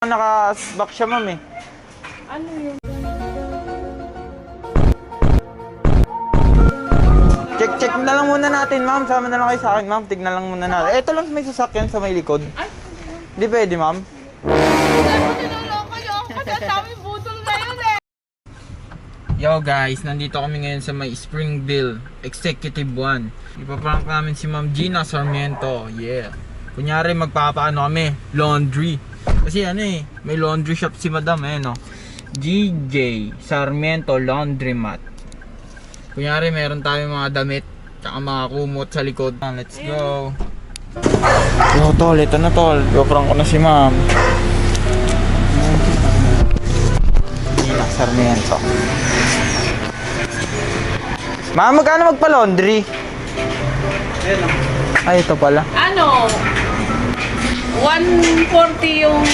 Naka-back siya, ma'am, eh. Ano yun? Check na lang muna natin, ma'am. Sama na lang kayo sa akin, ma'am. Tignan lang muna natin. Ito lang may sasakyan sa may likod. Ay, Hindi pwede, ma'am. tinuloko yun kasi ang daming butol na yun eh. Yo guys, nandito kami ngayon sa may Springville Executive 1. Ipaprank namin si Ma'am Gina Sarmiento. Yeah. Kunyari magpapaano kami, laundry. Kasi ano eh, may laundry shop si Madam eh, no? GJ Sarmiento Laundromat. Kunyari meron tayong mga damit, tsaka mga kumot sa likod. Let's go. Yo tol, ito na tol. Ipaprank ko na si Ma'am Gina Sarmiento. Ma'am, magkano magpa-laundry? Ay, ito pala. Ano? 140 yung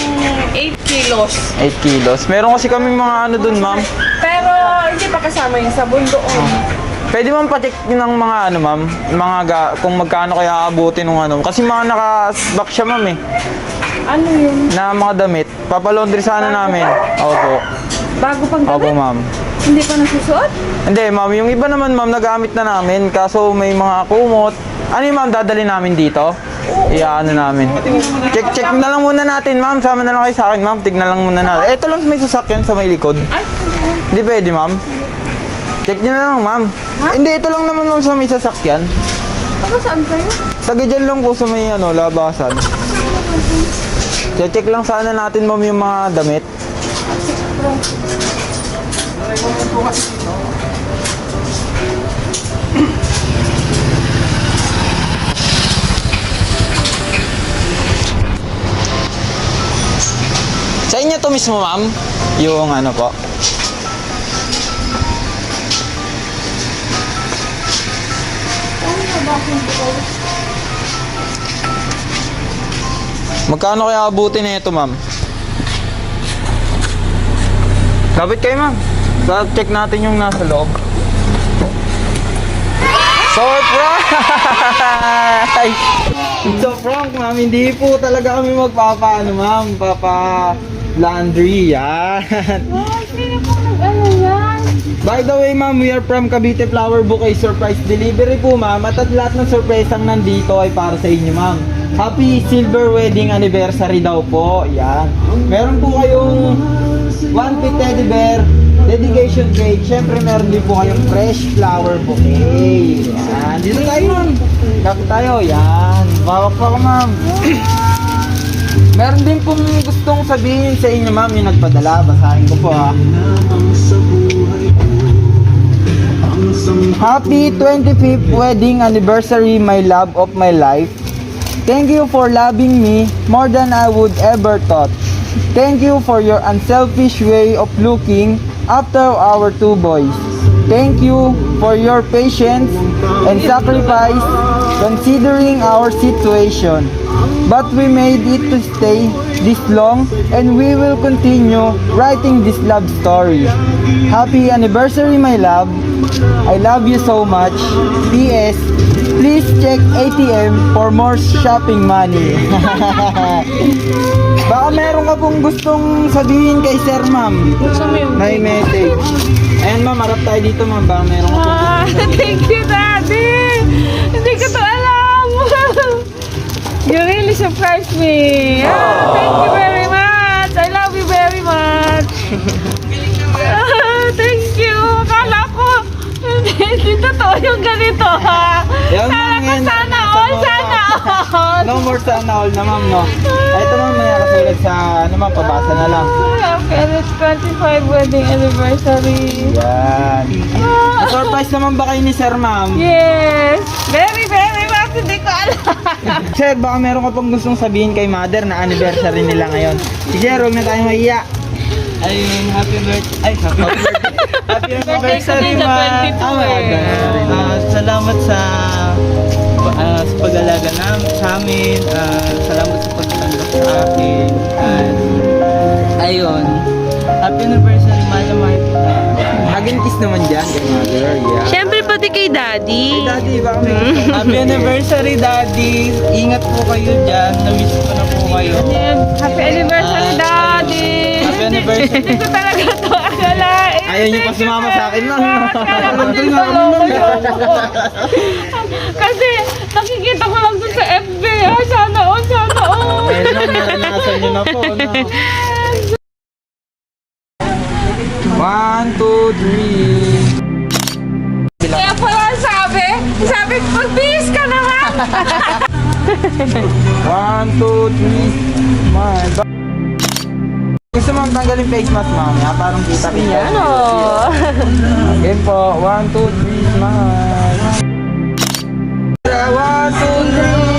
8 kilos. 8 kilos. Meron kasi kami mga ano dun, ma'am. Pero hindi pa kasama yung sabon doon. Pwede ma'am pa-check ng mga ano, ma'am. Kung magkano kaya aabutin ng ano. Kasi mga naka-back siya, ma'am, eh. Ano yun? Na mga damit. Papalaundry sana namin. Opo. Bago pang Opo, damit? ma'am. Hindi pa nasusuot? Hindi, ma'am. Yung iba naman, ma'am, nagamit na namin. Kaso may mga kumot. Ano yung ma'am, dadali namin dito? Ano namin. Check na lang muna natin, ma'am. Sama na lang kayo sa akin, ma'am. Tignan lang muna natin. Ito lang may sasakyan sa may likod. Ay, Hindi pwede, ma'am. Check nyo na lang, ma'am. Hindi, ito lang naman, ma'am, sa may sasakyan. taga saan kayo? Taga dyan lang po sa may labasan. Check lang sana natin, ma'am, yung mga damit. Sa inyo to mismo, ma'am? Yung ano po? Magkano kaya abutin na ito, ma'am? Lapit kayo, ma'am. Check natin yung nasa loob. Surprise! So, Frank, ma'am, hindi po talaga kami magpapaano, ma'am. Papa-laundry, yan. Ay, sino po nag-ano yan? By the way, ma'am, we are from Cavite Flower Bouquet Surprise Delivery po, ma'am. At lahat ng surprise ang nandito ay para sa inyo, ma'am. Happy Silver Wedding Anniversary daw po. Yan. Meron po kayong 1-piece teddy bear, dedication cake. Siyempre, meron din po kayong fresh flower bouquet. Yan. Dito tayo, ma'am. Kapit tayo. Yan. Bawak pa ko, ma'am. Meron din pong gustong sabihin sa inyo, ma'am, yung nagpadala. Basahin ko po, ha. Happy 25th wedding anniversary, my love of my life. Thank you for loving me more than I would ever thought. Thank you for your unselfish way of looking after our two boys. Thank you for your patience and sacrifice considering our situation. But we made it to stay this long and we will continue writing this love story. Happy anniversary, my love. I love you so much. P.S. Please check ATM for more shopping money. Baka meron ka pong gustong sabihin kay Sir, ma'am. May message. Ayan, ma'am, harap tayo dito, ma'am. Baka meron ka pong Thank you, Daddy! Hindi ko to alam! You really surprised me! Thank you very much! I love you very much! Thank you! Akala ko, hindi totoo yung ganito, ha? Yan, Akala ko yan. sana all, sana all! No more sana all na, ma'am, no? Ito, ma'am, may nakasulat sa, ano, ma'am, pabasa na lang. Happy 25 wedding anniversary! Yan. Na-surprise naman ba kayo ni Sir, ma'am? Yes! Very, very much! Hindi ko alam! Sir, baka meron ka pong gustong sabihin kay Mother na anniversary nila ngayon. Sige, huwag na tayo maiya. Ayun, happy birthday. Ay, happy birthday. Happy anniversary, Birthday ko ma. din na 22 eh. Salamat sa pag-alaga sa amin. Salamat sa pagtanggap sa akin. Ayun. Happy anniversary, mahal. Hug and kiss naman dyan kay Mother. Yeah. Siyempre pati kay Daddy. Hey, Daddy, baka may Happy anniversary, Daddy. Ingat po kayo dyan. Namiss ko na po kayo. Happy anniversary, Dad! Hindi ko talaga ito akalain. Ayaw niyo pa sumama sa akin, ma'am. Bakit kaya mo din sa loko? Kasi nakikita ko lang dun sa FB. Ay, sana all, sana all. Ayun na, naranasan niyo na po. No? 1, 2, 3. Kaya pala sabi, magbihis ka naman. 1, 2, 3. Smile. Gusto mo tanggalin face mask, ma'am? Ha? Parang kita-kita. Ano? Again po. 1, 2, 3. Smile. 1, 2, 3.